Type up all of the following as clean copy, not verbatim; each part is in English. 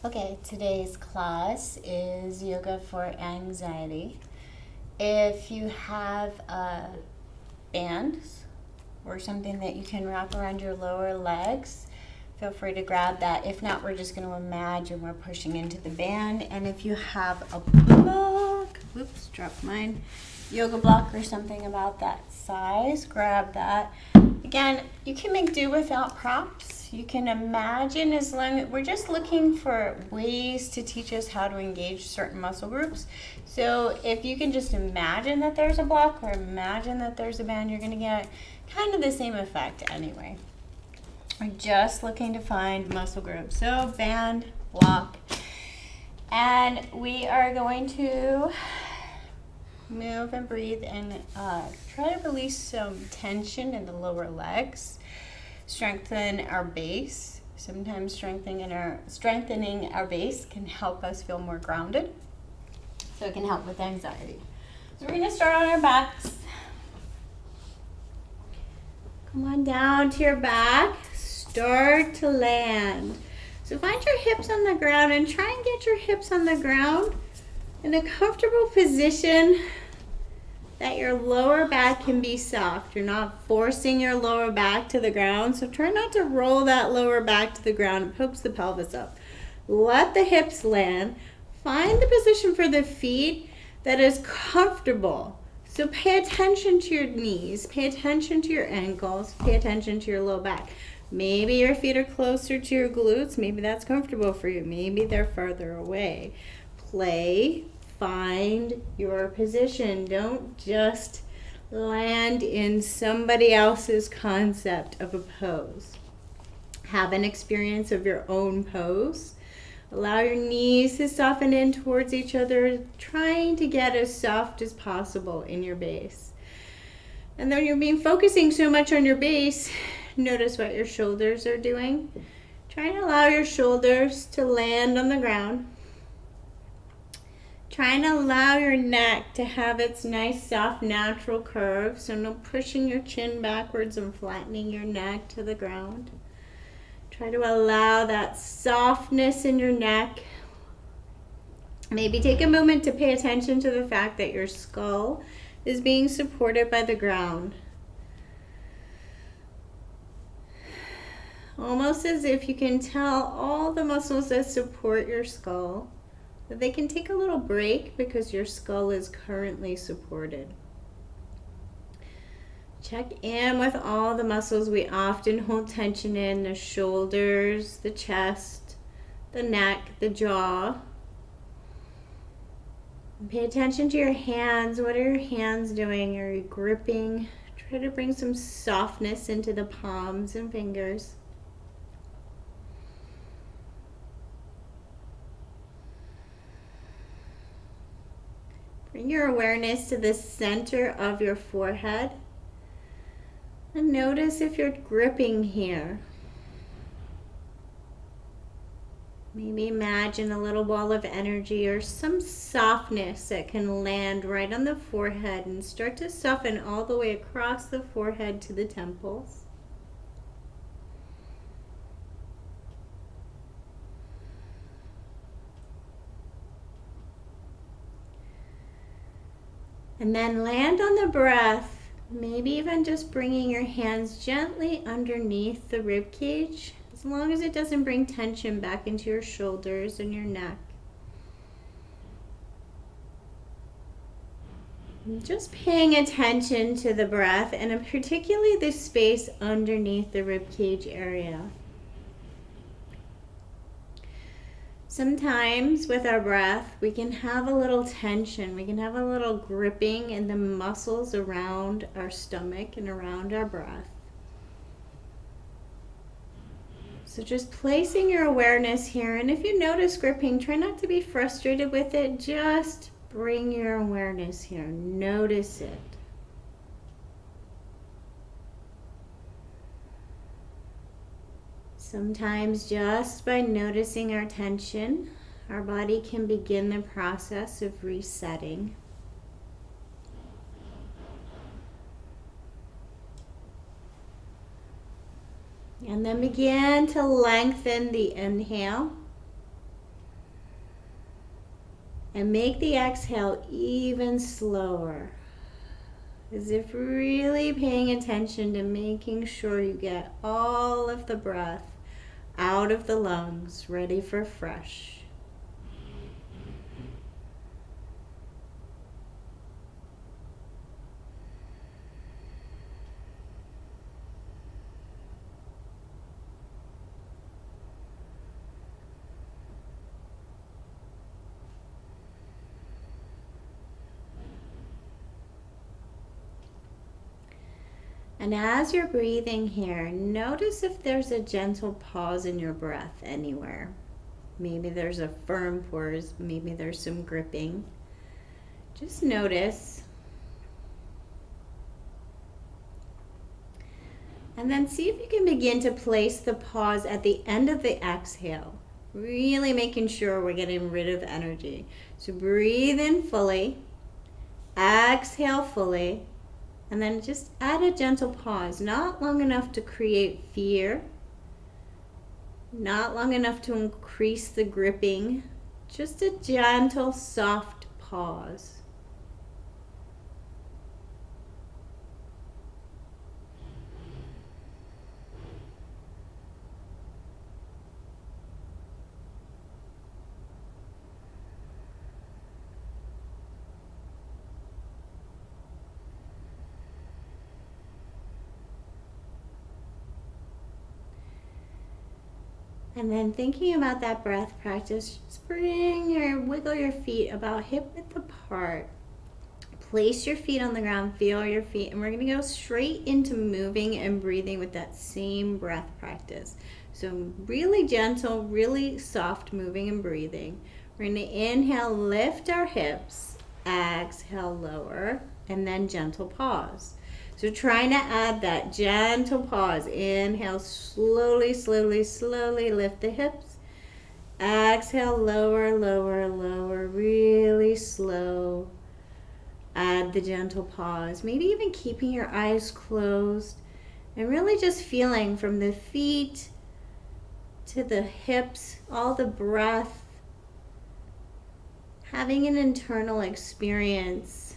Okay, today's class is yoga for anxiety. If you have a band or something that you can wrap around your lower legs, feel free to grab that. If not, we're just going to imagine we're pushing into the band. And if you have a block, whoops, dropped mine, yoga block or something about that size, grab that. Again, you can make do without props. You can imagine, as long as we're just looking for ways to teach us how to engage certain muscle groups. So if you can just imagine that there's a block or imagine that there's a band, you're going to get kind of the same effect anyway. We're just looking to find muscle groups. So band, block, and we are going to move and breathe and try to release some tension in the lower legs. Strengthen our base. Sometimes strengthening our base can help us feel more grounded. So it can help with anxiety. So we're going to start on our backs. Come on down to your back. Start to land. So find your hips on the ground and try and get your hips on the ground in a comfortable position that your lower back can be soft. You're not forcing your lower back to the ground, so try not to roll that lower back to the ground. It pokes the pelvis up. Let the hips land. Find the position for the feet that is comfortable. So pay attention to your knees, pay attention to your ankles, pay attention to your low back. Maybe your feet are closer to your glutes. Maybe that's comfortable for you. Maybe they're further away. Play. Find your position. Don't just land in somebody else's concept of a pose. Have an experience of your own pose. Allow your knees to soften in towards each other, trying to get as soft as possible in your base. And then you're focusing so much on your base, notice what your shoulders are doing. Try and allow your shoulders to land on the ground. Try and allow your neck to have its nice, soft, natural curve. So no pushing your chin backwards and flattening your neck to the ground. Try to allow that softness in your neck. Maybe take a moment to pay attention to the fact that your skull is being supported by the ground. Almost as if you can tell all the muscles that support your skull that they can take a little break because your skull is currently supported. Check in with all the muscles we often hold tension in, the shoulders, the chest, the neck, the jaw. Pay attention to your hands. What are your hands doing? Are you gripping? Try to bring some softness into the palms and fingers. Bring your awareness to the center of your forehead and notice if you're gripping here. Maybe imagine a little ball of energy or some softness that can land right on the forehead and start to soften all the way across the forehead to the temples. And then land on the breath, maybe even just bringing your hands gently underneath the rib cage, as long as it doesn't bring tension back into your shoulders and your neck. And just paying attention to the breath and particularly the space underneath the rib cage area. Sometimes with our breath, we can have a little tension. We can have a little gripping in the muscles around our stomach and around our breath. So just placing your awareness here. And if you notice gripping, try not to be frustrated with it. Just bring your awareness here. Notice it. Sometimes just by noticing our tension, our body can begin the process of resetting. And then begin to lengthen the inhale And make the exhale even slower, as if really paying attention to making sure you get all of the breath out of the lungs, ready for fresh. And as you're breathing here, notice if there's a gentle pause in your breath anywhere. Maybe there's a firm pause, maybe there's some gripping. Just notice. And then see if you can begin to place the pause at the end of the exhale, really making sure we're getting rid of energy. So breathe in fully, exhale fully, and then just add a gentle pause, not long enough to create fear, not long enough to increase the gripping, just a gentle, soft pause. And then thinking about that breath practice, just wiggle your feet about hip width apart. Place your feet on the ground, feel your feet, and we're going to go straight into moving and breathing with that same breath practice. So really gentle, really soft moving and breathing. We're going to inhale, lift our hips, exhale, lower, and then gentle pause. So trying to add that gentle pause. Inhale, slowly, slowly, slowly lift the hips. Exhale, lower, lower, lower, really slow. Add the gentle pause. Maybe even keeping your eyes closed and really just feeling from the feet to the hips, all the breath, having an internal experience.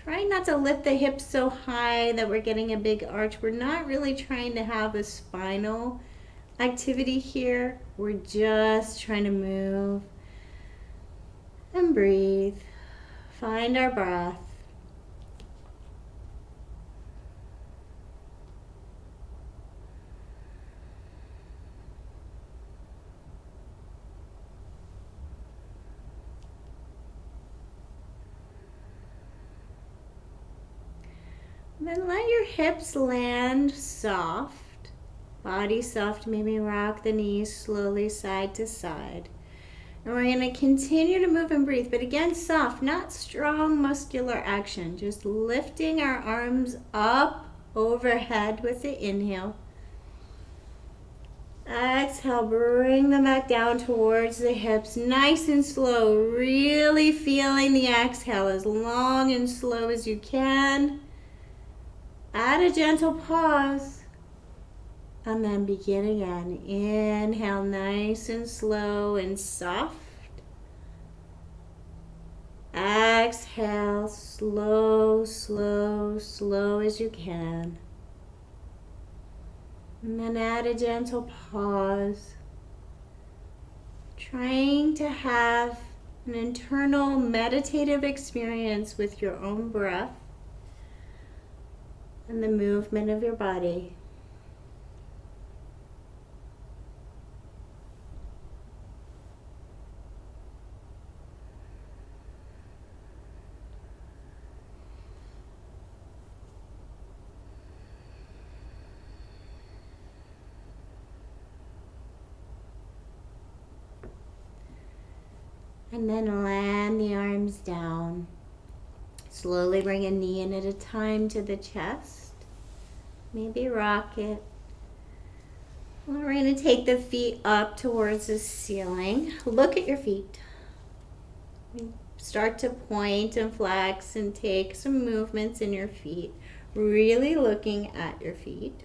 Try not to lift the hips so high that we're getting a big arch. We're not really trying to have a spinal activity here. We're just trying to move and breathe. Find our breath. Then let your hips land soft, body soft, maybe rock the knees slowly side to side. And we're going to continue to move and breathe, but again soft, not strong muscular action, just lifting our arms up overhead with the inhale. Exhale, bring them back down towards the hips, nice and slow, really feeling the exhale as long and slow as you can. Add a gentle pause and then begin again. Inhale, nice and slow and soft. Exhale, slow, slow, slow as you can. And then add a gentle pause. Trying to have an internal meditative experience with your own breath and the movement of your body. And then land the arms down. Slowly bring a knee in at a time to the chest. Maybe rock it. We're going to take the feet up towards the ceiling. Look at your feet. Start to point and flex and take some movements in your feet. Really looking at your feet.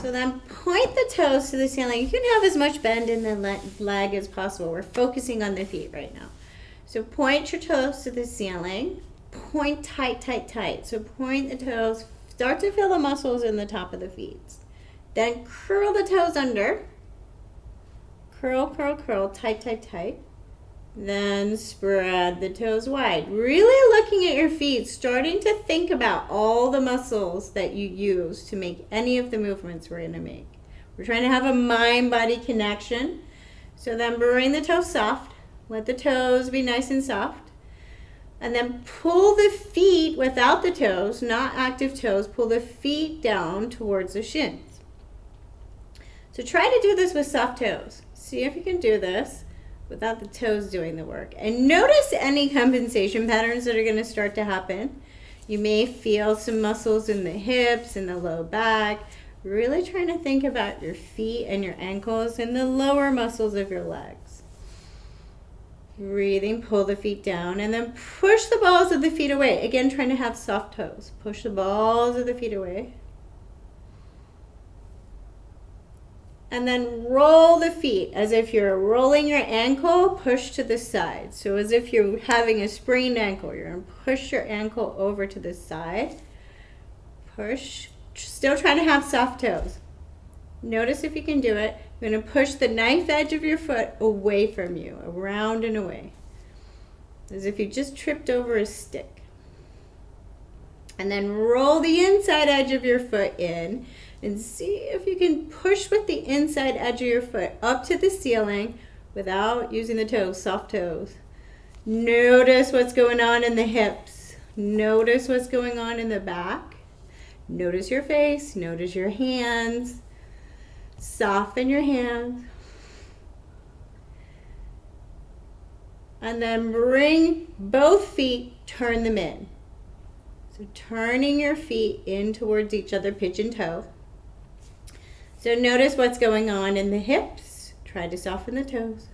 So then point the toes to the ceiling. You can have as much bend in the leg as possible. We're focusing on the feet right now. So point your toes to the ceiling. Point tight, tight, tight. So point the toes. Start to feel the muscles in the top of the feet. Then curl the toes under. Curl, curl, curl, tight, tight, tight. Then spread the toes wide. Really looking at your feet, starting to think about all the muscles that you use to make any of the movements we're going to make. We're trying to have a mind-body connection. So then bring the toes soft. Let the toes be nice and soft. And then pull the feet without the toes, not active toes, pull the feet down towards the shins. So try to do this with soft toes. See if you can do this without the toes doing the work. And notice any compensation patterns that are going to start to happen. You may feel some muscles in the hips and the low back. Really trying to think about your feet and your ankles and the lower muscles of your legs. Breathing, pull the feet down and then push the balls of the feet away. Again, trying to have soft toes. Push the balls of the feet away. And then roll the feet as if you're rolling your ankle, push to the side. So as if you're having a sprained ankle, you're going to push your ankle over to the side. Push, still trying to have soft toes. Notice if you can do it. You're going to push the knife edge of your foot away from you, around and away. As if you just tripped over a stick. And then roll the inside edge of your foot in. And see if you can push with the inside edge of your foot up to the ceiling without using the toes, soft toes. Notice what's going on in the hips. Notice what's going on in the back. Notice your face. Notice your hands. Soften your hands. And then bring both feet, turn them in. So turning your feet in towards each other, pigeon toe. So notice what's going on in the hips. Try to soften the toes.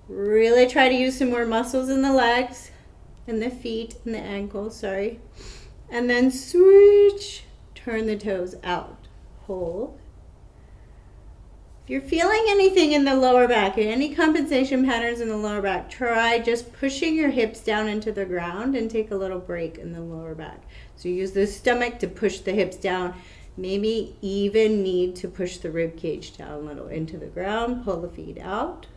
Really try to use some more muscles in the legs and the feet and the ankles, sorry. And then switch, turn the toes out. Hold. If you're feeling anything in the lower back, any compensation patterns in the lower back, try just pushing your hips down into the ground and take a little break in the lower back. So use the stomach to push the hips down. Maybe even need to push the rib cage down a little into the ground. Pull the feet out.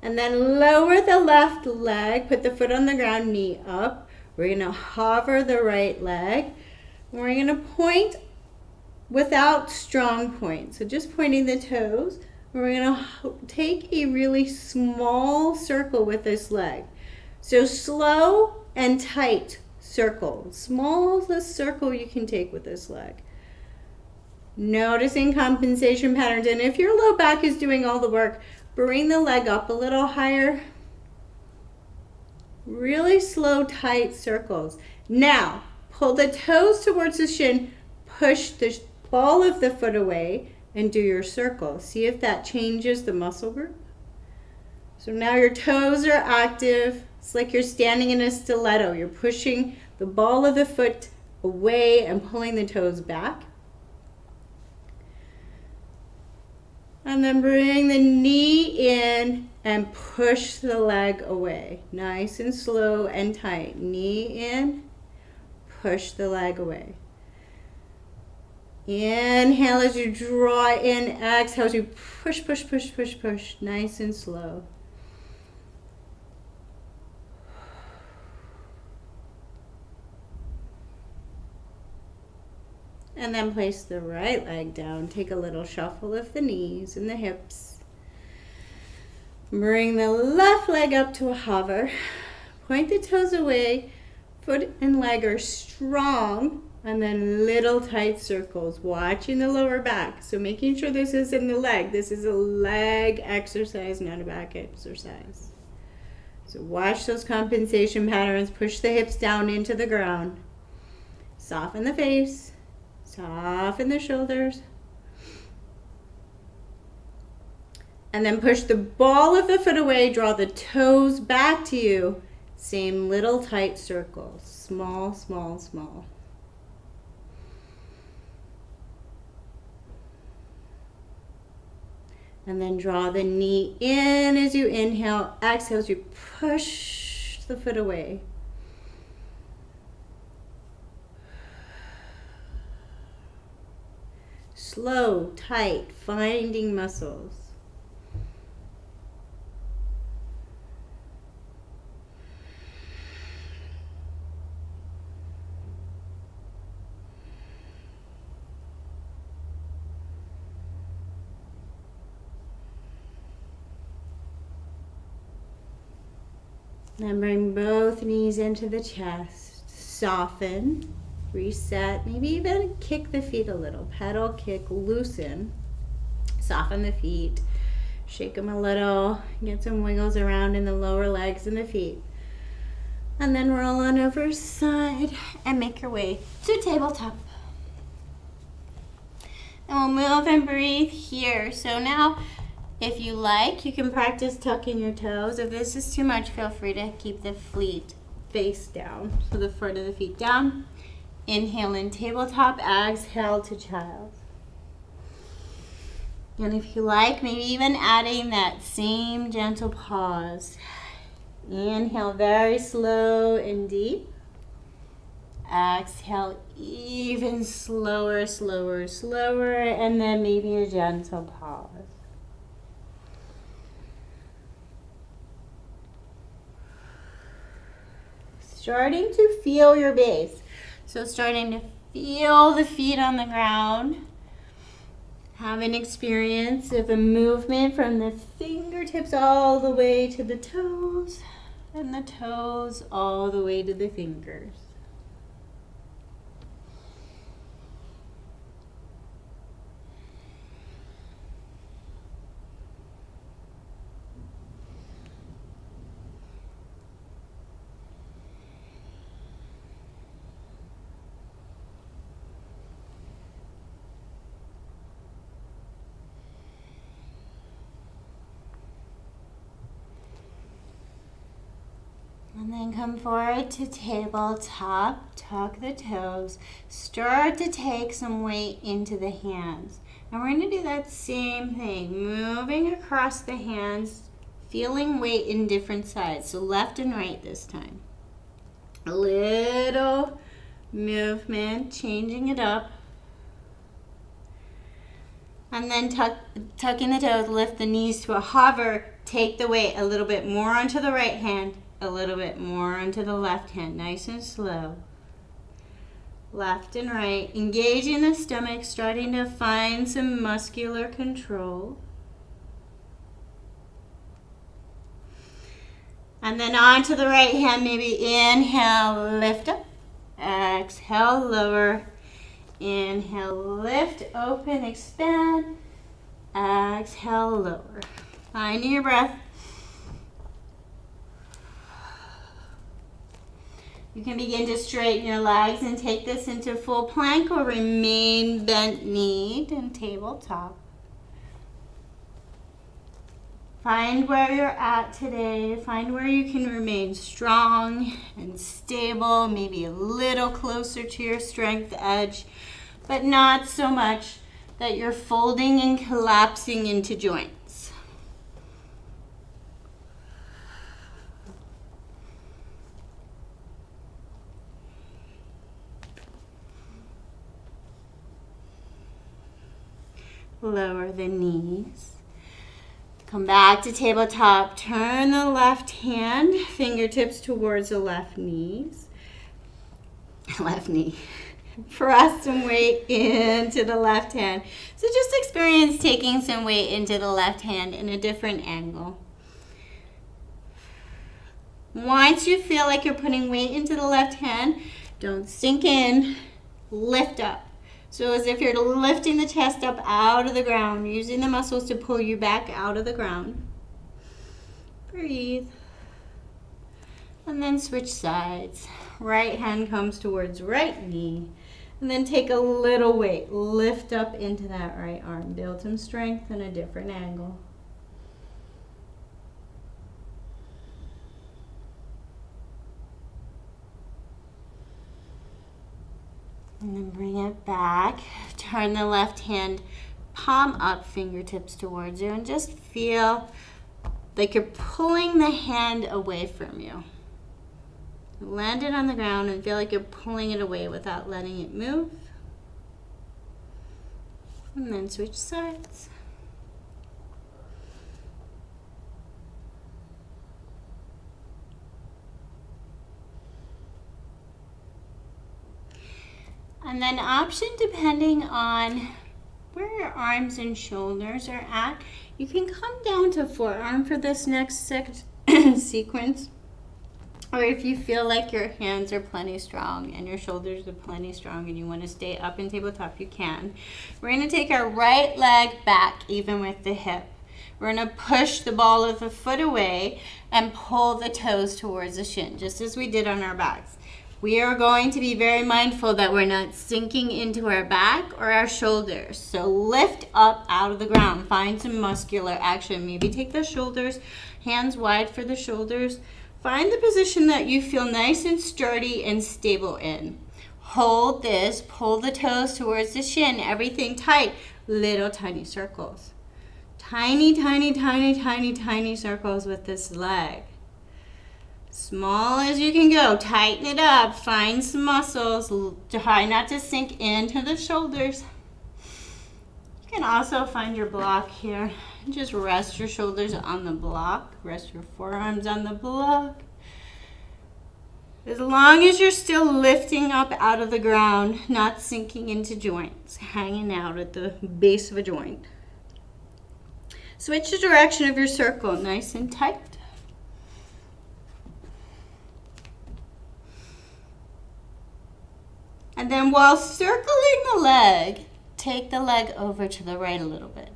And then lower the left leg. Put the foot on the ground, knee up. We're going to hover the right leg. We're going to point without strong point. So just pointing the toes. We're going to take a really small circle with this leg. So slow and tight circle. Smallest circle you can take with this leg. Noticing compensation patterns. And if your low back is doing all the work, bring the leg up a little higher. Really slow, tight circles. Now, pull the toes towards the shin. Push the ball of the foot away and do your circle. See if that changes the muscle group. So now your toes are active. It's like you're standing in a stiletto. You're pushing the ball of the foot away and pulling the toes back. And then bring the knee in and push the leg away. Nice and slow and tight. Knee in, push the leg away. Inhale as you draw in, exhale as you push, push, push, push, push. Nice and slow. And then place the right leg down. Take a little shuffle of the knees and the hips. Bring the left leg up to a hover. Point the toes away. Foot and leg are strong. And then little tight circles. Watching the lower back. So making sure this is in the leg. This is a leg exercise, not a back exercise. So watch those compensation patterns. Push the hips down into the ground. Soften the face. Soften the shoulders. And then push the ball of the foot away. Draw the toes back to you. Same little tight circles, small, small, small. And then draw the knee in as you inhale. Exhale as you push the foot away. Slow, tight, finding muscles. Then bring both knees into the chest. Soften, reset, maybe even kick the feet a little. Pedal, kick, loosen. Soften the feet. Shake them a little. Get some wiggles around in the lower legs and the feet. And then roll on over side and make your way to tabletop. And we'll move and breathe here. So now, if you like, you can practice tucking your toes. If this is too much, feel free to keep the feet face down. So the front of the feet down. Inhale in tabletop, exhale to child. And if you like, maybe even adding that same gentle pause. Inhale very slow and deep. Exhale even slower, slower, slower, and then maybe a gentle pause. Starting to feel your base. So starting to feel the feet on the ground. Have an experience of a movement from the fingertips all the way to the toes, and the toes all the way to the fingers. And then come forward to tabletop, tuck the toes, start to take some weight into the hands. And we're going to do that same thing, moving across the hands, feeling weight in different sides. So left and right this time. A little movement, changing it up. And then tucking the toes, lift the knees to a hover, take the weight a little bit more onto the right hand, a little bit more onto the left hand, nice and slow. Left and right, engaging the stomach, starting to find some muscular control. And then onto the right hand, maybe inhale, lift up. Exhale, lower. Inhale, lift, open, expand. Exhale, lower. Finding your breath. You can begin to straighten your legs and take this into full plank or remain bent kneed and tabletop. Find where you're at today. Find where you can remain strong and stable, maybe a little closer to your strength edge, but not so much that you're folding and collapsing into joints. Lower the knees. Come back to tabletop. Turn the left hand, fingertips towards the left knees. Left knee. Press some weight into the left hand. So just experience taking some weight into the left hand in a different angle. Once you feel like you're putting weight into the left hand, don't sink in, lift up. So as if you're lifting the chest up out of the ground, using the muscles to pull you back out of the ground. Breathe. And then switch sides. Right hand comes towards right knee. And then take a little weight. Lift up into that right arm. Build some strength in a different angle. And then bring it back. Turn the left hand palm up, fingertips towards you, and just feel like you're pulling the hand away from you. Land it on the ground and feel like you're pulling it away without letting it move. And then switch sides. And then option, depending on where your arms and shoulders are at, you can come down to forearm for this next sequence. Or if you feel like your hands are plenty strong and your shoulders are plenty strong and you want to stay up in tabletop, you can. We're going to take our right leg back even with the hip. We're going to push the ball of the foot away and pull the toes towards the shin, just as we did on our backs. We are going to be very mindful that we're not sinking into our back or our shoulders. So lift up out of the ground. Find some muscular action. Maybe take the shoulders, hands wide for the shoulders. Find the position that you feel nice and sturdy and stable in. Hold this, pull the toes towards the shin, everything tight, little tiny circles. Tiny, tiny, tiny, tiny, tiny circles with this leg. Small as you can go, tighten it up, find some muscles, try not to sink into the shoulders. You can also find your block here. Just rest your shoulders on the block, rest your forearms on the block. As long as you're still lifting up out of the ground, not sinking into joints, hanging out at the base of a joint. Switch the direction of your circle, nice and tight. And then while circling the leg, take the leg over to the right a little bit.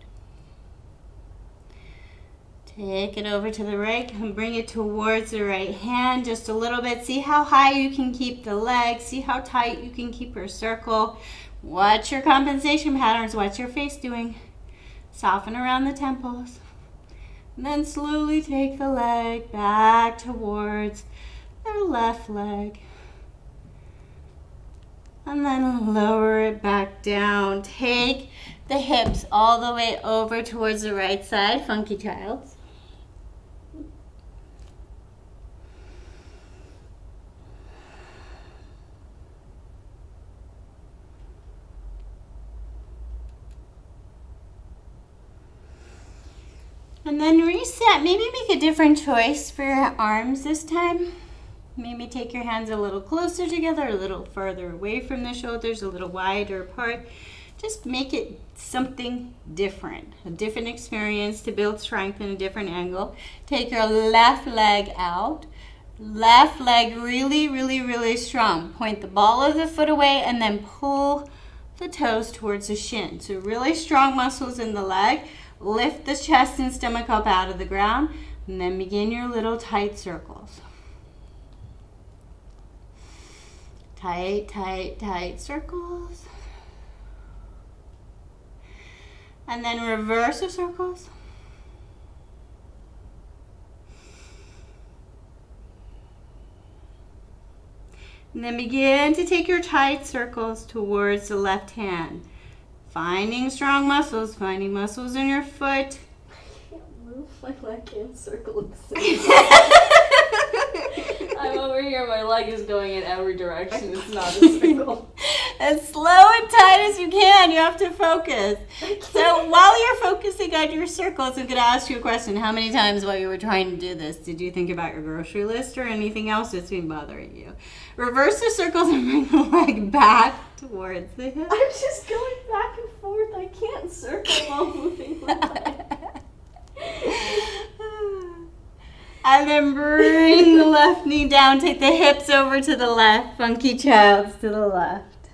Take it over to the right and bring it towards the right hand just a little bit. See how high you can keep the leg. See how tight you can keep your circle. Watch your compensation patterns. What's your face doing? Soften around the temples. And then slowly take the leg back towards the left leg. And then lower it back down. Take the hips all the way over towards the right side, Funky Child. And then reset. Maybe make a different choice for your arms this time. Maybe take your hands a little closer together, a little further away from the shoulders, a little wider apart. Just make it something different, a different experience to build strength in a different angle. Take your left leg out. Left leg really, really, really strong. Point the ball of the foot away and then pull the toes towards the shin. So really strong muscles in the leg. Lift the chest and stomach up out of the ground and then begin your little tight circles. Tight, tight, tight circles. And then reverse the circles. And then begin to take your tight circles towards the left hand. Finding strong muscles, finding muscles in your foot. I can't move my leg in circle at the same time. I'm over here, my leg is going in every direction. It's not a circle. As slow and tight as you can. You have to focus. So while you're focusing on your circles, I'm going to ask you a question. How many times while you were trying to do this did you think about your grocery list or anything else that's been bothering you? Reverse the circles and bring the leg back towards the hip. I'm just going back and forth. I can't circle while moving my leg. And then bring the left knee down. Take the hips over to the left. Funky Childs to the left.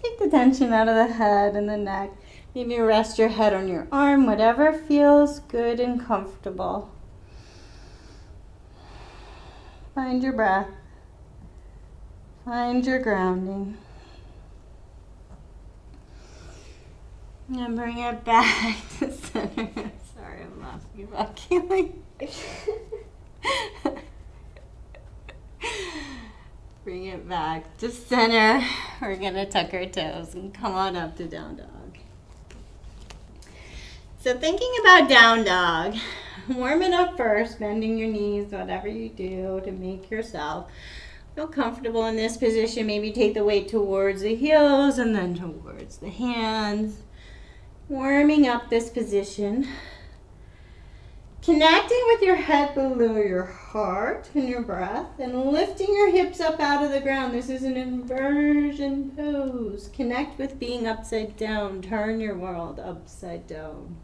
Take the tension out of the head and the neck. Maybe rest your head on your arm, whatever feels good and comfortable. Find your breath. Find your grounding. And bring it back to center. Sorry, I'm laughing about Keely. Bring it back to center. We're gonna tuck our toes and come on up to down dog. So thinking about down dog, warm it up first, bending your knees, whatever you do to make yourself feel comfortable in this position. Maybe take the weight towards the heels and then towards the hands. Warming up this position. Connecting with your head below your heart and your breath and lifting your hips up out of the ground. This is an inversion pose. Connect with being upside down. Turn your world upside down.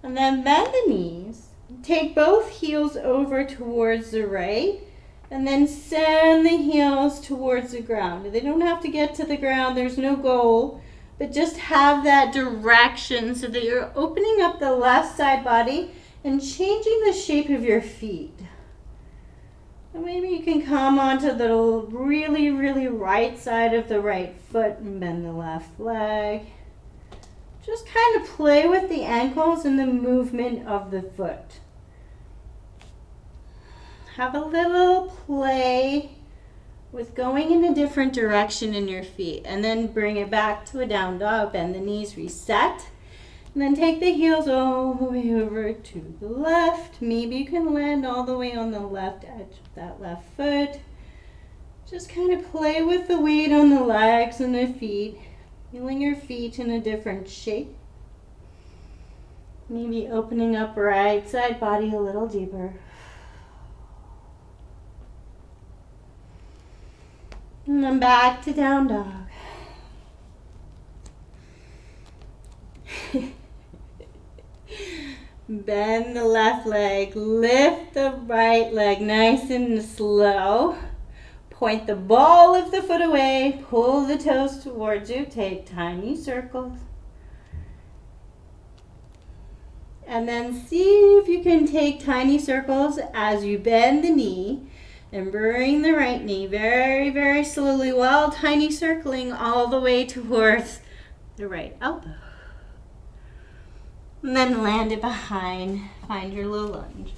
And then bend the knees. Take both heels over towards the right. And then send the heels towards the ground. They don't have to get to the ground. There's no goal. But just have that direction so that you're opening up the left side body and changing the shape of your feet. And maybe you can come onto the really, really right side of the right foot and bend the left leg. Just kind of play with the ankles and the movement of the foot. Have a little play with going in a different direction in your feet. And then bring it back to a down dog. Bend the knees, reset. And then take the heels all the way over to the left. Maybe you can land all the way on the left edge of that left foot. Just kind of play with the weight on the legs and the feet. Feeling your feet in a different shape. Maybe opening up right side body a little deeper. And then back to down dog. Bend the left leg, lift the right leg nice and slow. Point the ball of the foot away, pull the toes towards you, take tiny circles. And then see if you can take tiny circles as you bend the knee. And bring the right knee very, very slowly while tiny circling all the way towards the right elbow. And then land it behind. Find your low lunge.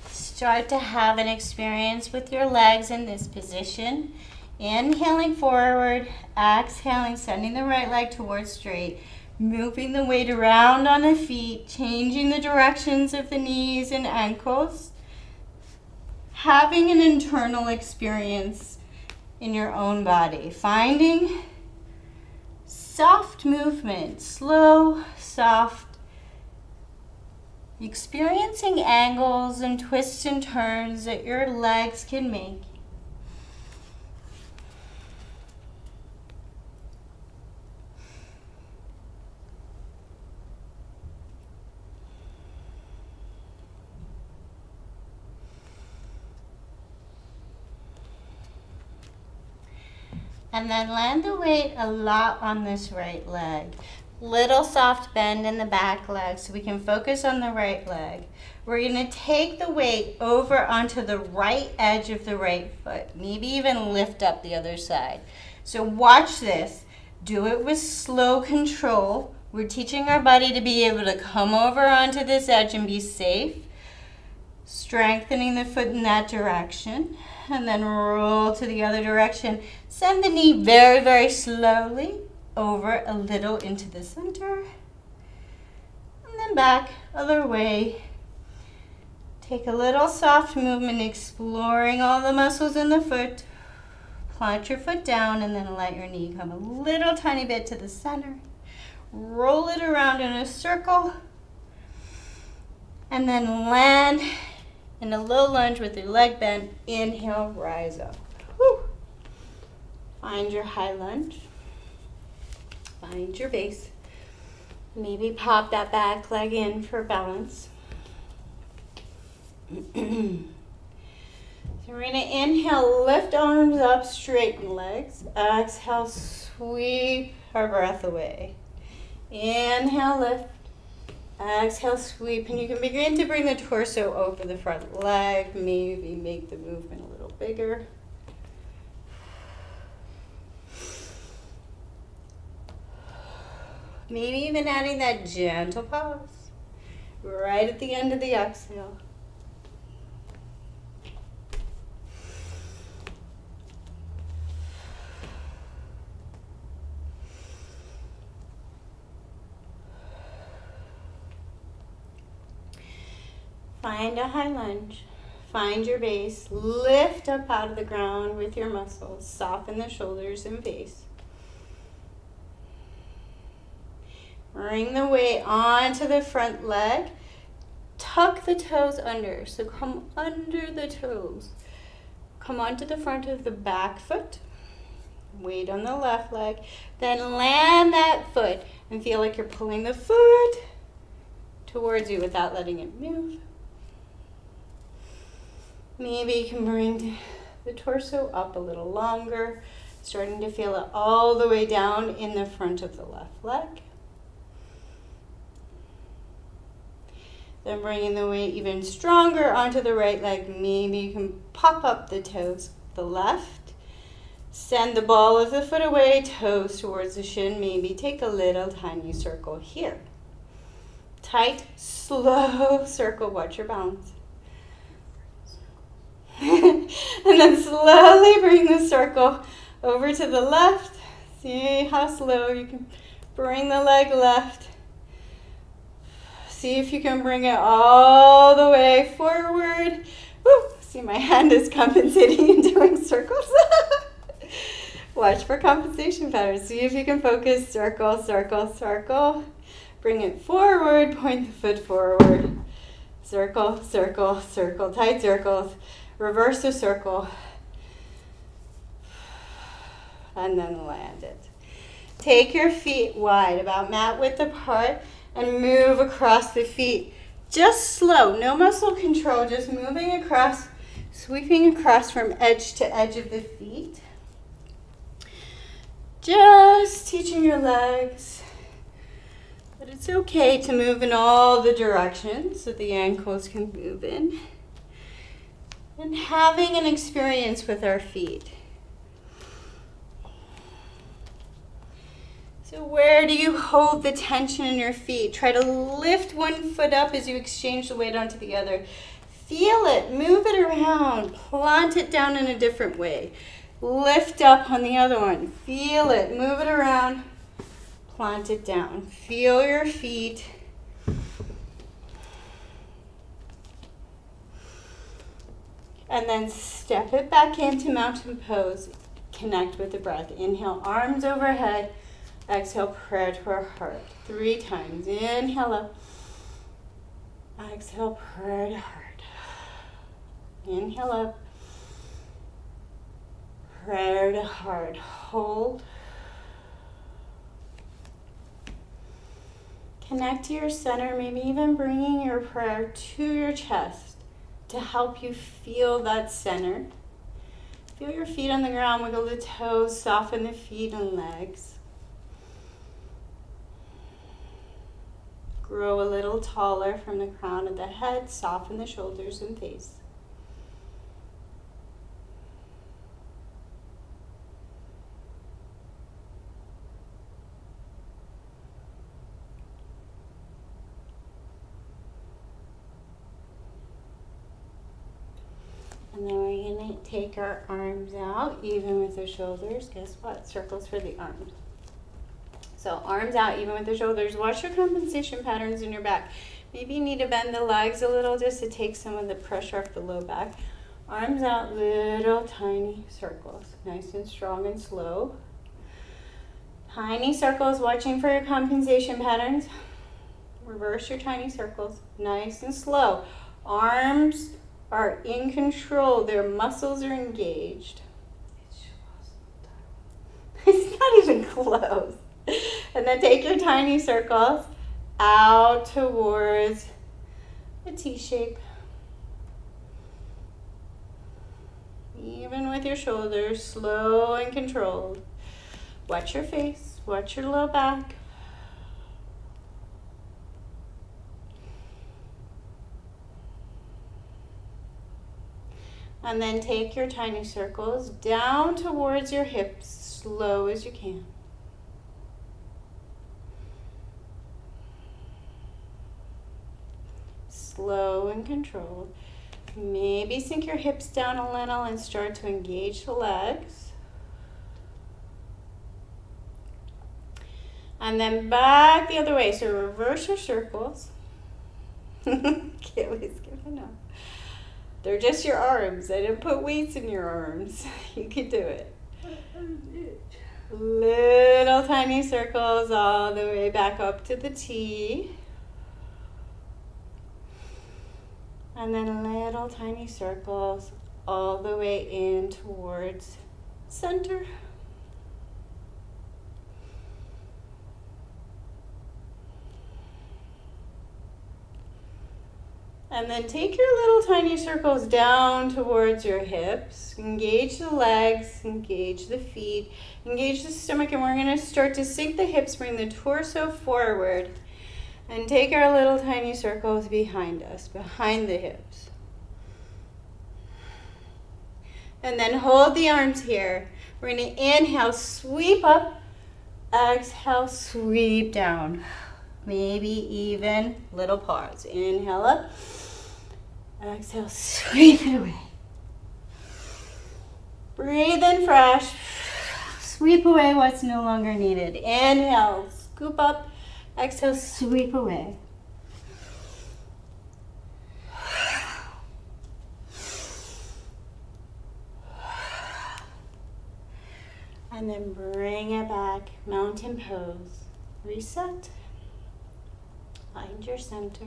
Start to have an experience with your legs in this position. Inhaling forward, exhaling, sending the right leg towards straight. Moving the weight around on the feet, changing the directions of the knees and ankles. Having an internal experience in your own body. Finding soft movement, slow, soft. Experiencing angles and twists and turns that your legs can make. And then land the weight a lot on this right leg. Little soft bend in the back leg so we can focus on the right leg. We're going to take the weight over onto the right edge of the right foot. Maybe even lift up the other side. So watch this. Do it with slow control. We're teaching our body to be able to come over onto this edge and be safe. Strengthening the foot in that direction. And then roll to the other direction. Send the knee very, very slowly over a little into the center. And then back, other way. Take a little soft movement, exploring all the muscles in the foot. Plant your foot down and then let your knee come a little tiny bit to the center. Roll it around in a circle. And then land in a low lunge with your leg bent. Inhale, rise up. Whew. Find your high lunge. Find your base. Maybe pop that back leg in for balance. So we're going to inhale, lift arms up, straighten legs. Exhale, sweep our breath away. Inhale, lift. Exhale, sweep. And you can begin to bring the torso over the front leg. Maybe make the movement a little bigger. Maybe even adding that gentle pause right at the end of the exhale. Find a high lunge. Find your base. Lift up out of the ground with your muscles. Soften the shoulders and face. Bring the weight onto the front leg. Tuck the toes under. So come under the toes. Come onto the front of the back foot. Weight on the left leg. Then land that foot and feel like you're pulling the foot towards you without letting it move. Maybe you can bring the torso up a little longer, starting to feel it all the way down in the front of the left leg. Then bringing the weight even stronger onto the right leg. Maybe you can pop up the toes, the left. Send the ball of the foot away, toes towards the shin. Maybe take a little tiny circle here. Tight, slow circle, watch your balance. And then slowly bring the circle over to the left. See how slow you can bring the leg left. See if you can bring it all the way forward. Woo. See, my hand is compensating and doing circles. Watch for compensation patterns. See if you can focus. Circle, circle, circle. Bring it forward. Point the foot forward. Circle, circle, circle. Tight circles. Reverse the circle. And then land it. Take your feet wide, about mat width apart, and move across the feet. Just slow, no muscle control, just moving across, sweeping across from edge to edge of the feet. Just teaching your legs that it's okay to move in all the directions so the ankles can move in. And having an experience with our feet. So where do you hold the tension in your feet? Try to lift one foot up as you exchange the weight onto the other. Feel it, move it around, plant it down in a different way. Lift up on the other one, feel it, move it around, plant it down. Feel your feet. And then step it back into mountain pose. Connect with the breath. Inhale, arms overhead. Exhale, prayer to our heart. 3 times. Inhale up. Exhale, prayer to heart. Inhale up. Prayer to heart. Hold. Connect to your center, maybe even bringing your prayer to your chest to help you feel that center. Feel your feet on the ground, wiggle the toes, soften the feet and legs. Grow a little taller from the crown of the head, soften the shoulders and face. And then we're going to take our arms out, even with the shoulders. Guess what? Circles for the arms. So arms out, even with the shoulders. Watch your compensation patterns in your back. Maybe you need to bend the legs a little just to take some of the pressure off the low back. Arms out, little tiny circles. Nice and strong and slow. Tiny circles, watching for your compensation patterns. Reverse your tiny circles. Nice and slow. Arms are in control. Their muscles are engaged. It's not even close. And then take your tiny circles out towards a T shape. Even with your shoulders, slow and controlled. Watch your face, watch your low back. And then take your tiny circles down towards your hips, slow as you can. slow and controlled. Maybe sink your hips down a little and start to engage the legs. And then back the other way. So reverse your circles. Kaylee's giving up. They're just your arms. I didn't put weights in your arms. You can do it. Little tiny circles all the way back up to the T. And then little tiny circles all the way in towards center. And then take your little tiny circles down towards your hips. Engage the legs, engage the feet, engage the stomach, and we're going to start to sink the hips, bring the torso forward, and take our little tiny circles behind us, behind the hips. And then hold the arms here. We're going to inhale, sweep up, exhale, sweep down. Maybe even little pause. Inhale up. Exhale, sweep it away. Breathe in fresh. Sweep away what's no longer needed. Inhale, scoop up. Exhale, sweep away. And then bring it back. Mountain pose. Reset. Find your center.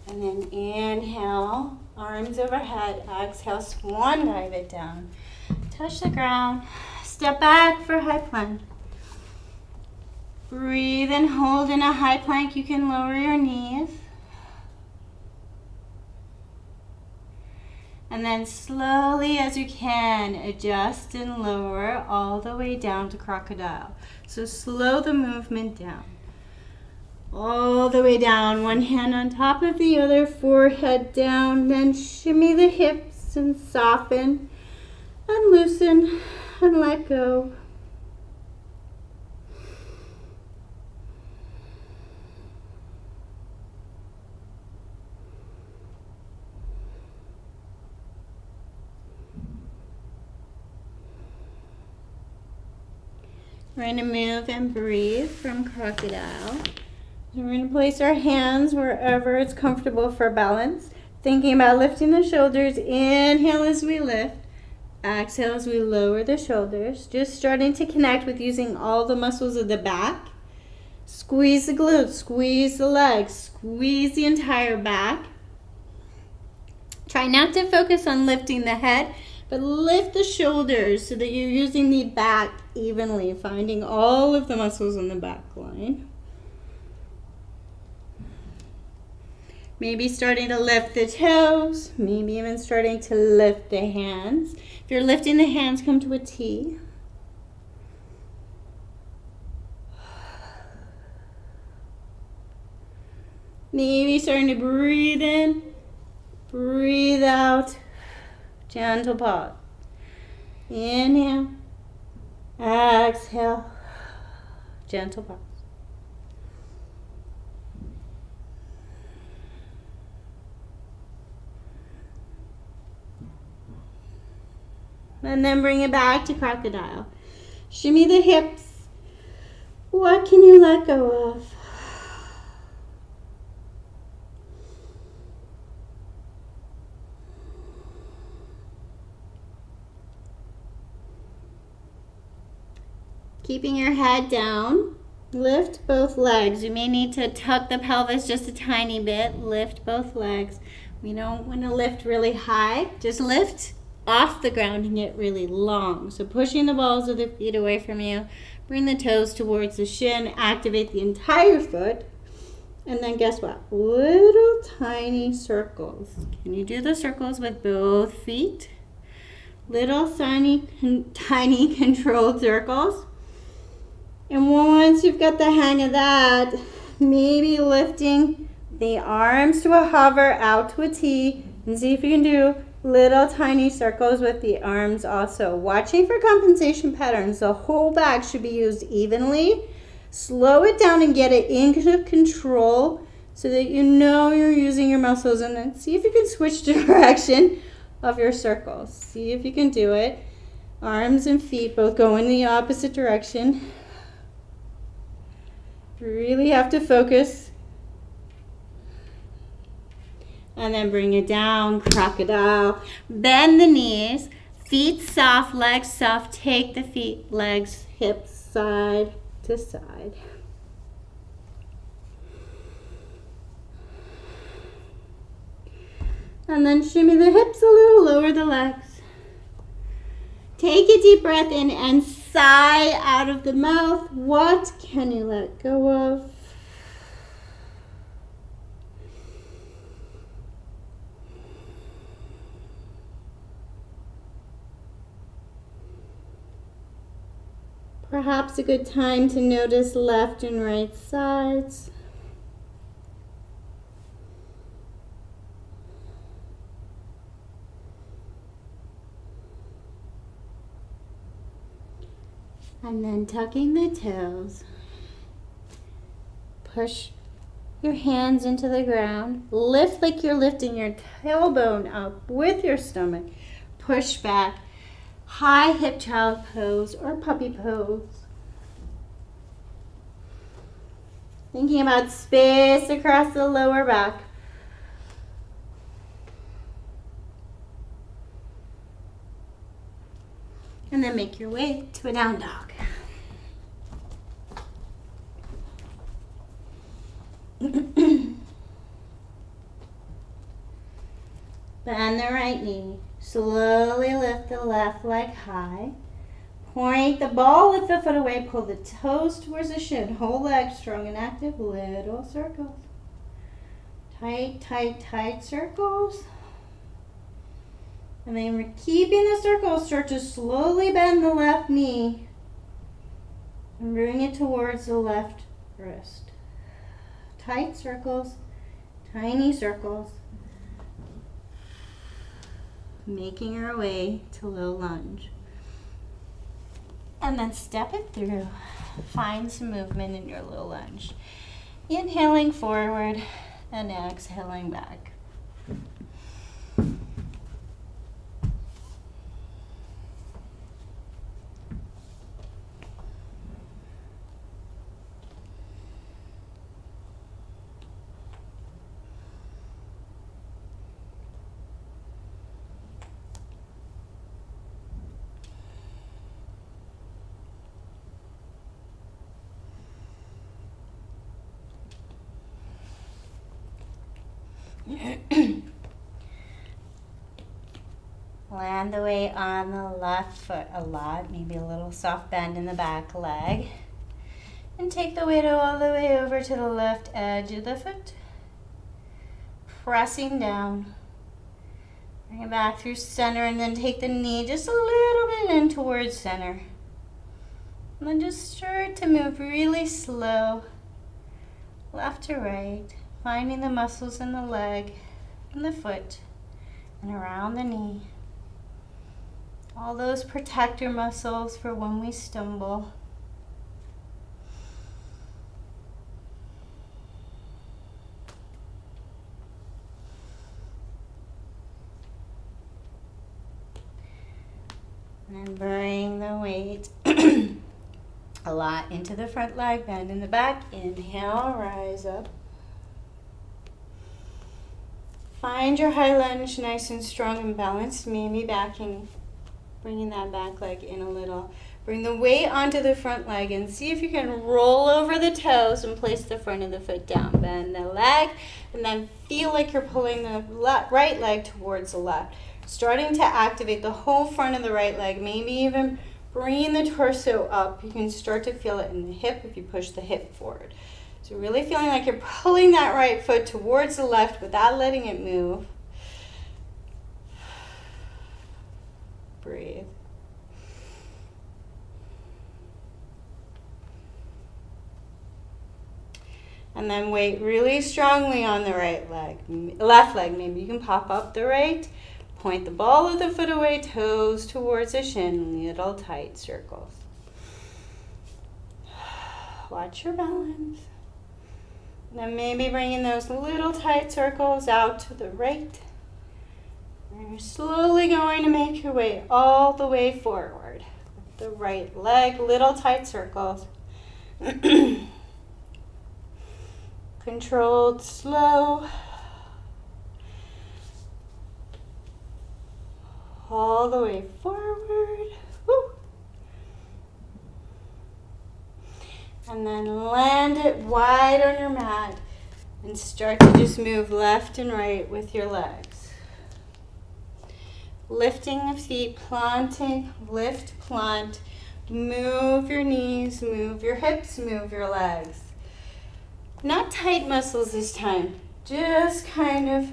And then inhale, arms overhead. Exhale, swan dive it down. Touch the ground. Step back for high plank. Breathe and hold in a high plank. You can lower your knees. And then slowly as you can, adjust and lower all the way down to crocodile. So slow the movement down. All the way down, one hand on top of the other, forehead down, then shimmy the hips and soften and loosen and let go. We're going to move and breathe from crocodile. We're going to place our hands wherever it's comfortable for balance. Thinking about lifting the shoulders. Inhale as we lift. Exhale as we lower the shoulders. Just starting to connect with using all the muscles of the back. Squeeze the glutes, squeeze the legs, squeeze the entire back. Try not to focus on lifting the head, but lift the shoulders so that you're using the back evenly, finding all of the muscles in the back line. Maybe starting to lift the toes, maybe even starting to lift the hands. If you're lifting the hands, come to a T. Maybe starting to breathe in, breathe out, gentle pause. Inhale, exhale, gentle pause. And then bring it back to crocodile. Shimmy the hips. What can you let go of? Keeping your head down, lift both legs. You may need to tuck the pelvis just a tiny bit. Lift both legs. We don't want to lift really high. Just lift off the ground and get really long. So pushing the balls of the feet away from you. Bring the toes towards the shin. Activate the entire foot. And then guess what? Little tiny circles. Can you do the circles with both feet? Little tiny controlled circles. And once you've got the hang of that, maybe lifting the arms to a hover out to a T, and see if you can do little tiny circles with the arms also. Watching for compensation patterns. The whole back should be used evenly. Slow it down and get it into control so that you know you're using your muscles, and then see if you can switch direction of your circles. See if you can do it. Arms and feet both go in the opposite direction. Really have to focus. And then bring it down, crocodile. Bend the knees, feet soft, legs soft. Take the feet, legs, hips, side to side. And then shimmy the hips a little, lower the legs. Take a deep breath in and sigh out of the mouth. What can you let go of? Perhaps a good time to notice left and right sides. And then tucking the toes. Push your hands into the ground. Lift like you're lifting your tailbone up with your stomach. Push back. High hip child pose or puppy pose. Thinking about space across the lower back. And then make your way to a down dog. Bend the right knee. Slowly lift the left leg high. Point the ball of the foot away. Pull the toes towards the shin. Whole leg strong and active. Little circles. Tight, tight, tight circles. And then we're keeping the circles. Start to slowly bend the left knee. And bring it towards the left wrist. Tight circles. Tiny circles. Making our way to low lunge. And then step it through. Find some movement in your low lunge. Inhaling forward and exhaling back. Land the weight on the left foot a lot, maybe a little soft bend in the back leg. And take the weight all the way over to the left edge of the foot. Pressing down. Bring it back through center and then take the knee just a little bit in towards center. And then just start to move really slow, left to right, finding the muscles in the leg and the foot and around the knee. All those protector muscles for when we stumble. And then bring the weight a lot into the front leg, bend in the back. Inhale, rise up. Find your high lunge nice and strong and balanced, maybe backing. Bringing that back leg in a little. Bring the weight onto the front leg and see if you can roll over the toes and place the front of the foot down. Bend the leg and then feel like you're pulling the right leg towards the left. Starting to activate the whole front of the right leg, maybe even bringing the torso up. You can start to feel it in the hip if you push the hip forward. So really feeling like you're pulling that right foot towards the left without letting it move. Breathe. And then weight really strongly on the right leg, left leg. Maybe you can pop up the right, Point the ball of the foot away, toes towards the shin, little tight circles. Watch your balance. Then maybe bringing those little tight circles out to the right. And you're slowly going to make your way all the way forward. With the right leg, little tight circles. Controlled, slow. All the way forward. Woo. And then land it wide on your mat and start to just move left and right with your legs. Lifting the feet, planting, lift, plant. Move your knees, move your hips, move your legs. Not tight muscles this time, just kind of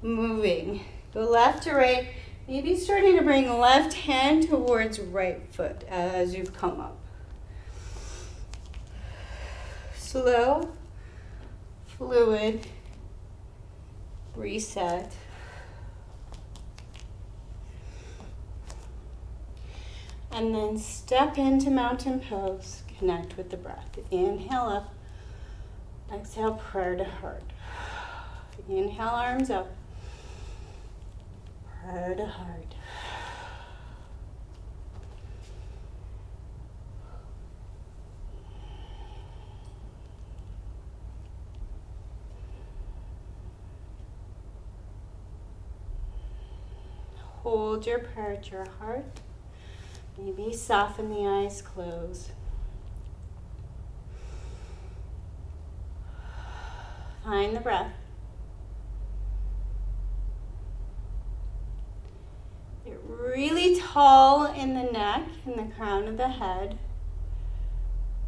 moving. Go left to right, maybe starting to bring left hand towards right foot as you've come up. Slow, fluid, reset. And then step into mountain pose, connect with the breath. Inhale up, exhale, prayer to heart. Inhale, arms up, prayer to heart. Hold your prayer at your heart. Maybe soften the eyes, close. Find the breath. Get really tall in the neck, in the crown of the head.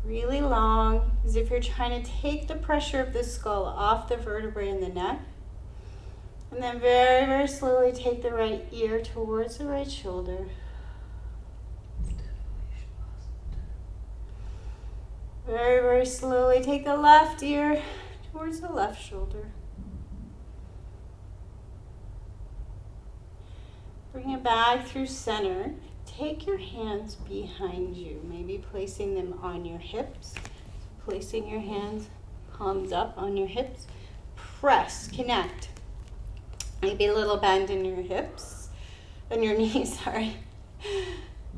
Really long, as if you're trying to take the pressure of the skull off the vertebrae in the neck. And then very, very slowly take the right ear towards the right shoulder. Very, very slowly take the left ear towards the left shoulder. Bring it back through center. Take your hands behind you, maybe placing them on your hips. Placing your hands, palms up on your hips. Press, connect. Maybe a little bend in your hips, on your knees, sorry.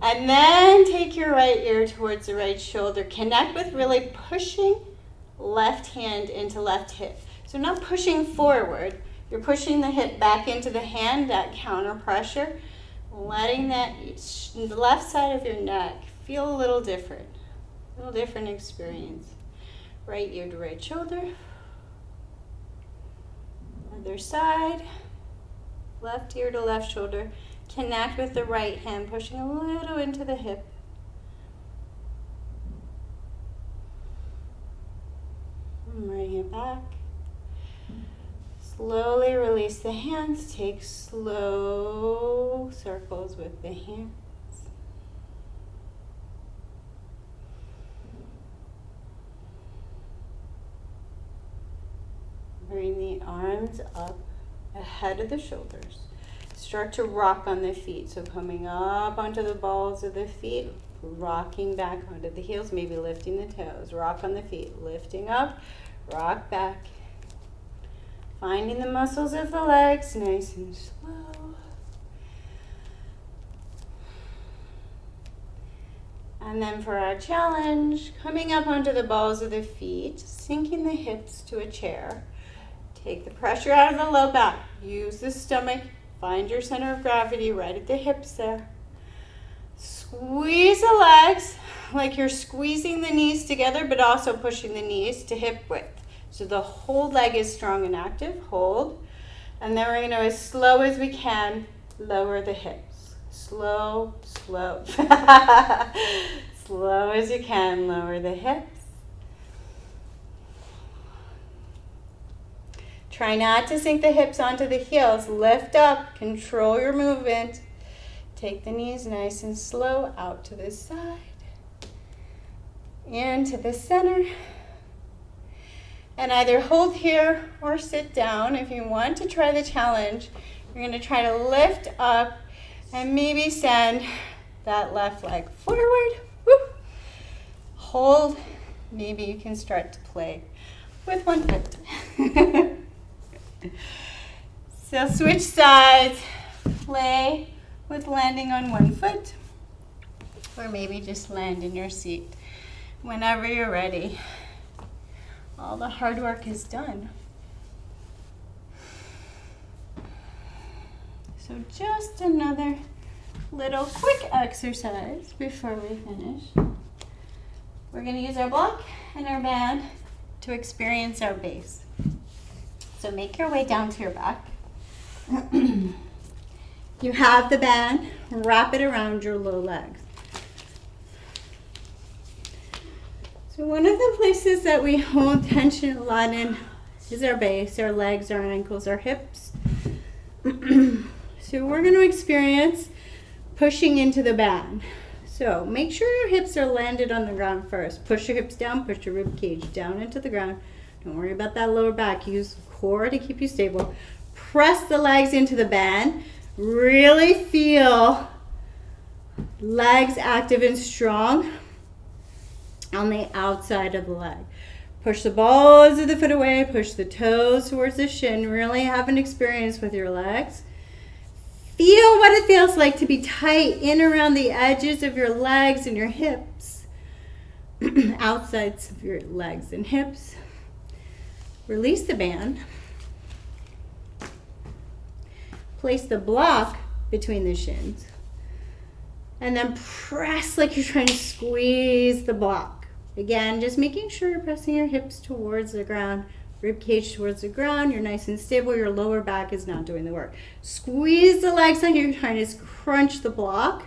And then take your right ear towards the right shoulder. Connect with really pushing left hand into left hip. So not pushing forward, you're pushing the hip back into the hand, that counter pressure, letting that the left side of your neck feel a little different experience. Right ear to right shoulder. Other side. Left ear to left shoulder. Connect with the right hand, pushing a little into the hip. And bring it back. Slowly release the hands. Take slow circles with the hands. Bring the arms up ahead of the shoulders. Start to rock on the feet. So coming up onto the balls of the feet, rocking back onto the heels, maybe lifting the toes. Rock on the feet, lifting up, rock back. Finding the muscles of the legs, nice and slow. And then for our challenge, coming up onto the balls of the feet, sinking the hips to a chair. Take the pressure out of the low back. Use the stomach. Find your center of gravity right at the hips there. Squeeze the legs like you're squeezing the knees together, but also pushing the knees to hip width. So the whole leg is strong and active. Hold. And then we're going to, as slow as we can, lower the hips. Slow, slow. Slow as you can, lower the hips. Try not to sink the hips onto the heels. Lift up, control your movement. Take the knees nice and slow out to the side. Into the center. And either hold here or sit down. If you want to try the challenge, You're going to try to lift up and maybe send that left leg forward. Woo. Hold. Maybe you can start to play with one foot. So switch sides. Play with landing on one foot. Or maybe just land in your seat whenever you're ready. All the hard work is done. So just another little quick exercise before we finish. We're going to use our block and our band to experience our base. So make your way down to your back. You have the band, wrap it around your low legs. So one of the places that we hold tension a lot in is our base, our legs, our ankles, our hips. So we're going to experience pushing into the band. So make sure your hips are landed on the ground first. Push your hips down, push your rib cage down into the ground. Don't worry about that lower back. Use the core to keep you stable. Press the legs into the band. Really feel legs active and strong on the outside of the leg. Push the balls of the foot away. Push the toes towards the shin. Really have an experience with your legs. Feel what it feels like to be tight in around the edges of your legs and your hips. Outsides of your legs and hips. Release the band. Place the block between the shins. And then press like you're trying to squeeze the block. Again, just making sure you're pressing your hips towards the ground. Rib cage towards the ground, you're nice and stable, your lower back is not doing the work. Squeeze the legs like you're trying to crunch the block.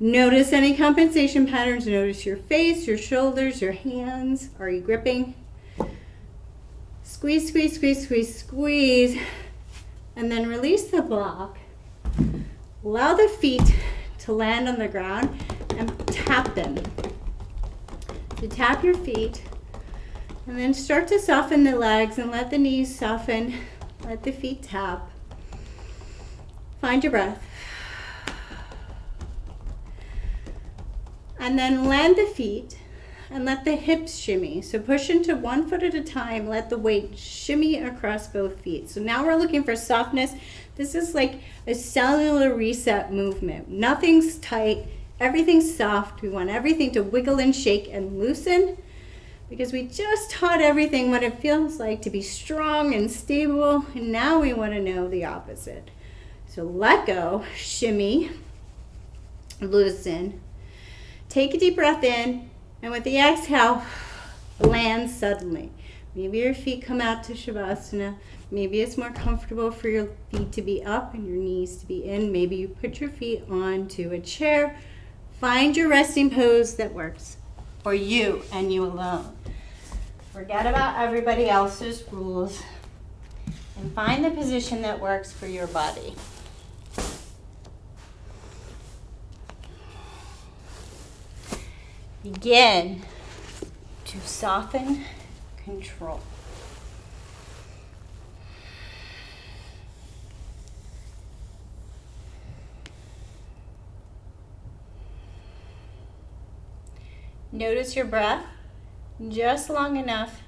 Notice any compensation patterns, notice your face, your shoulders, your hands. Are you gripping? Squeeze, squeeze, squeeze, squeeze, squeeze. And then release the block. Allow the feet to land on the ground and tap them. So tap your feet. And then start to soften the legs and let the knees soften. Let the feet tap. Find your breath. And then land the feet and let the hips shimmy. So push into one foot at a time. Let the weight shimmy across both feet. So now we're looking for softness. This is like a cellular reset movement. Nothing's tight. Everything's soft. We want everything to wiggle and shake and loosen. Because we just taught everything what it feels like to be strong and stable, and now we want to know the opposite. So let go, shimmy, loosen. Take a deep breath in, and with the exhale, land suddenly. Maybe your feet come out to Shavasana. Maybe it's more comfortable for your feet to be up and your knees to be in. Maybe you put your feet onto a chair. Find your resting pose that works for you and you alone. Forget about everybody else's rules and find the position that works for your body. Begin to soften, control. Notice your breath just long enough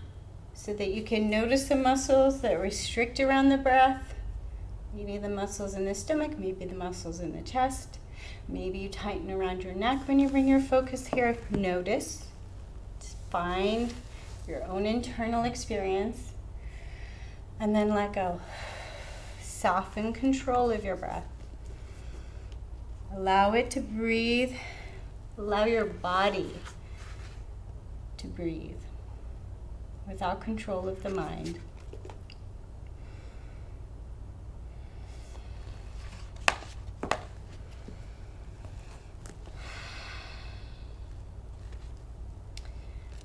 so that you can notice the muscles that restrict around the breath. Maybe the muscles in the stomach, maybe the muscles in the chest. Maybe you tighten around your neck when you bring your focus here. Notice. Just find your own internal experience. And then let go. Soften control of your breath. Allow it to breathe. Allow your body to breathe without control of the mind.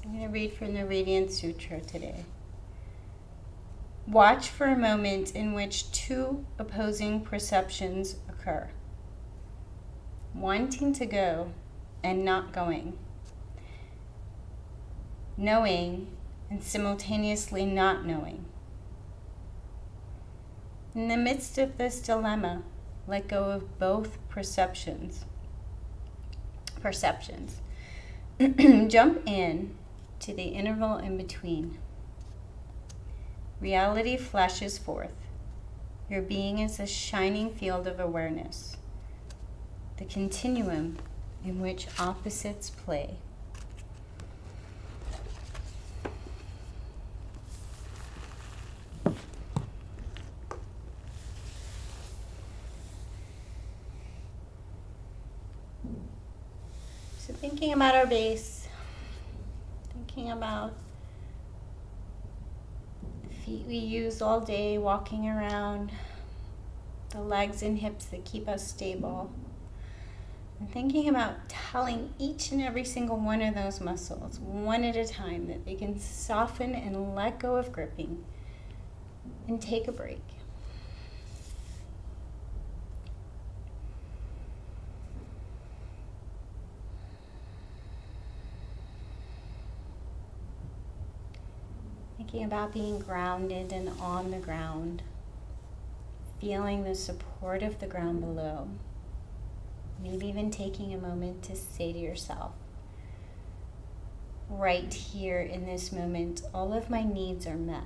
I'm going to read from the Radiant Sutra today. Watch for a moment in which two opposing perceptions occur. Wanting to go and not going. Knowing and simultaneously not knowing. In the midst of this dilemma, let go of both perceptions. Jump in to the interval in between. Reality flashes forth. Your being is a shining field of awareness, the continuum in which opposites play. So thinking about our base, thinking about the feet we use all day walking around, the legs and hips that keep us stable, and thinking about telling each and every single one of those muscles, one at a time, that they can soften and let go of gripping and take a break. Thinking about being grounded and on the ground, feeling the support of the ground below. Maybe even taking a moment to say to yourself, right here in this moment, all of my needs are met.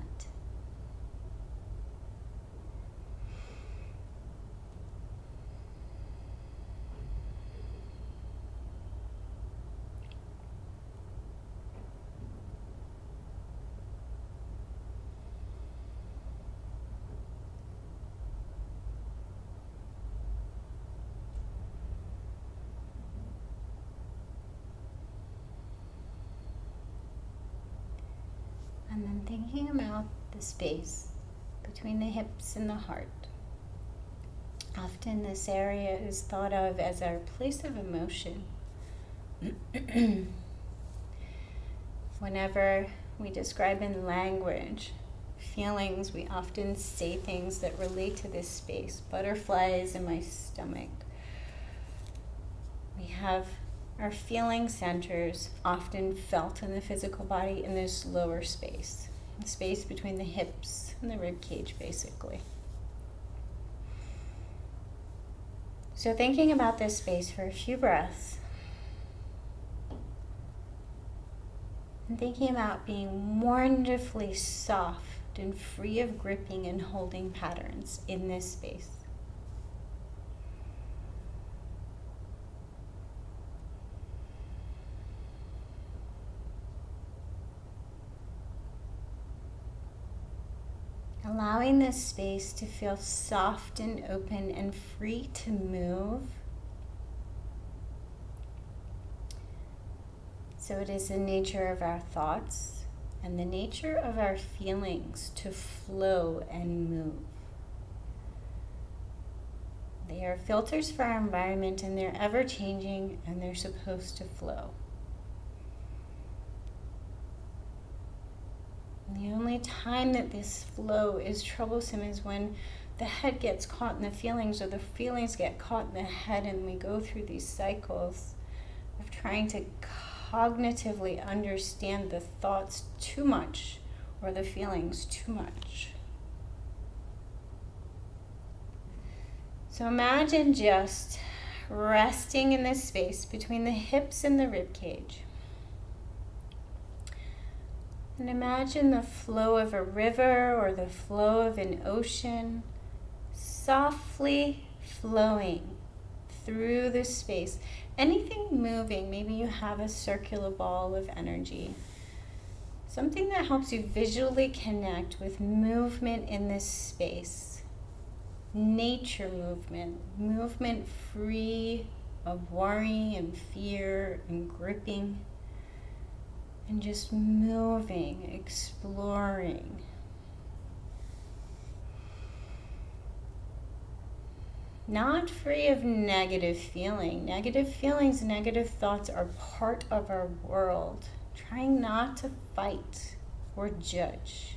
And then thinking about the space between the hips and the heart. Often this area is thought of as our place of emotion. Whenever we describe in language feelings, we often say things that relate to this space. Butterflies in my stomach. We have our feeling centers often felt in the physical body in this lower space, the space between the hips and the rib cage, basically. So thinking about this space for a few breaths, and thinking about being wonderfully soft and free of gripping and holding patterns in this space. Allowing this space to feel soft and open and free to move. So it is the nature of our thoughts and the nature of our feelings to flow and move. They are filters for our environment, and they're ever changing, and they're supposed to flow. The only time that this flow is troublesome is when the head gets caught in the feelings, or the feelings get caught in the head, and we go through these cycles of trying to cognitively understand the thoughts too much or the feelings too much. So imagine just resting in this space between the hips and the rib cage. And imagine the flow of a river or the flow of an ocean softly flowing through this space. Anything moving, maybe you have a circular ball of energy. Something that helps you visually connect with movement in this space. Nature movement, movement free of worry and fear and gripping. And just moving, exploring. Not free of negative feeling. Negative feelings, negative thoughts are part of our world. Trying not to fight or judge,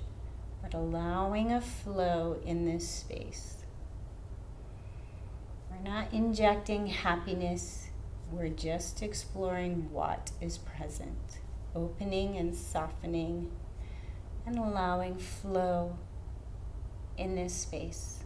but allowing a flow in this space. We're not injecting happiness. We're just exploring what is present. Opening and softening and allowing flow in this space.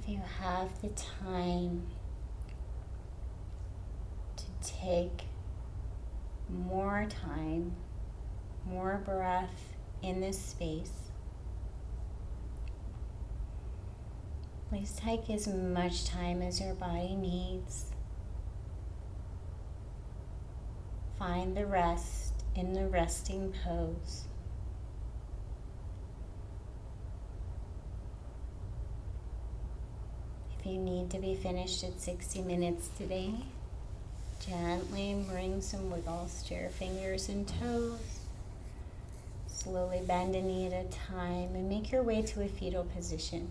If you have the time to take more time, more breath in this space, please take as much time as your body needs. Find the rest in the resting pose. If you need to be finished at 60 minutes today, gently bring some wiggles to your fingers and toes. Slowly bend a knee at a time and make your way to a fetal position.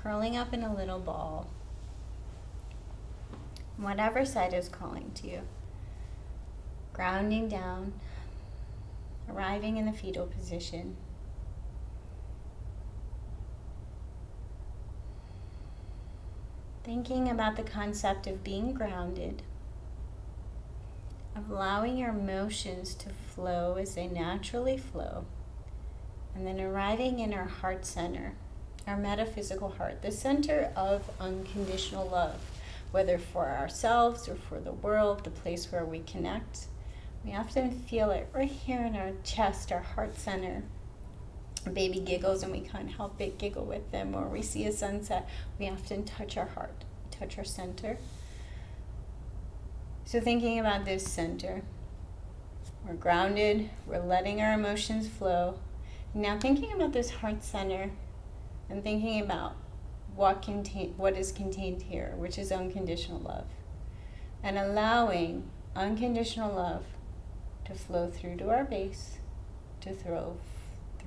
Curling up in a little ball, whatever side is calling to you. Grounding down, arriving in the fetal position. Thinking about the concept of being grounded, of allowing your emotions to flow as they naturally flow, and then arriving in our heart center, our metaphysical heart, the center of unconditional love, whether for ourselves or for the world, the place where we connect. We often feel it right here in our chest, our heart center. A baby giggles and we can't help but giggle with them, or we see a sunset, we often touch our heart, touch our center. So thinking about this center, we're grounded, we're letting our emotions flow. Now thinking about this heart center and thinking about what is contained here, which is unconditional love. And allowing unconditional love to flow through to our base, to throw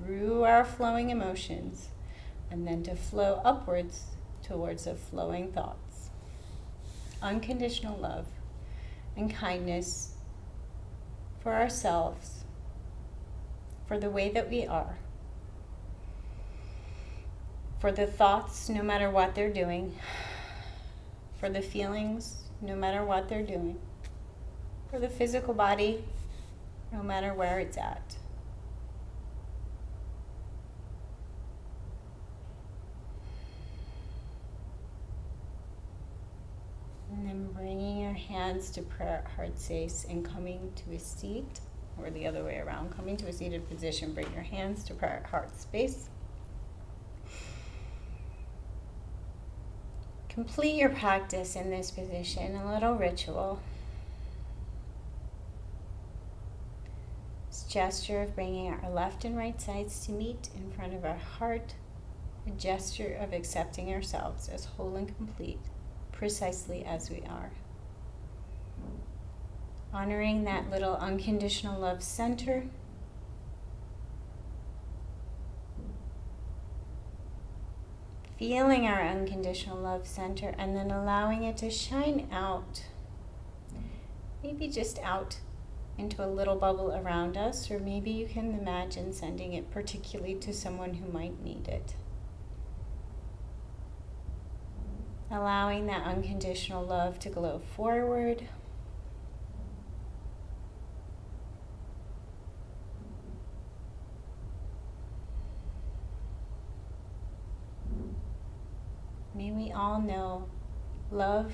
through our flowing emotions, and then to flow upwards towards the flowing thoughts. Unconditional love and kindness for ourselves, for the way that we are, for the thoughts, no matter what they're doing, for the feelings, no matter what they're doing, for the physical body, no matter where it's at. And then bringing your hands to prayer at heart space and coming to a seat, or the other way around, coming to a seated position, bring your hands to prayer at heart space. Complete your practice in this position, a little ritual. This gesture of bringing our left and right sides to meet in front of our heart, a gesture of accepting ourselves as whole and complete, precisely as we are. Honoring that little unconditional love center. Feeling our unconditional love center and then allowing it to shine out. Maybe just out into a little bubble around us, or maybe you can imagine sending it particularly to someone who might need it. Allowing that unconditional love to glow forward. May we all know love,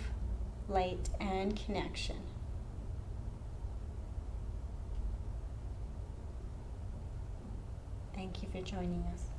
light, and connection. Thank you for joining us.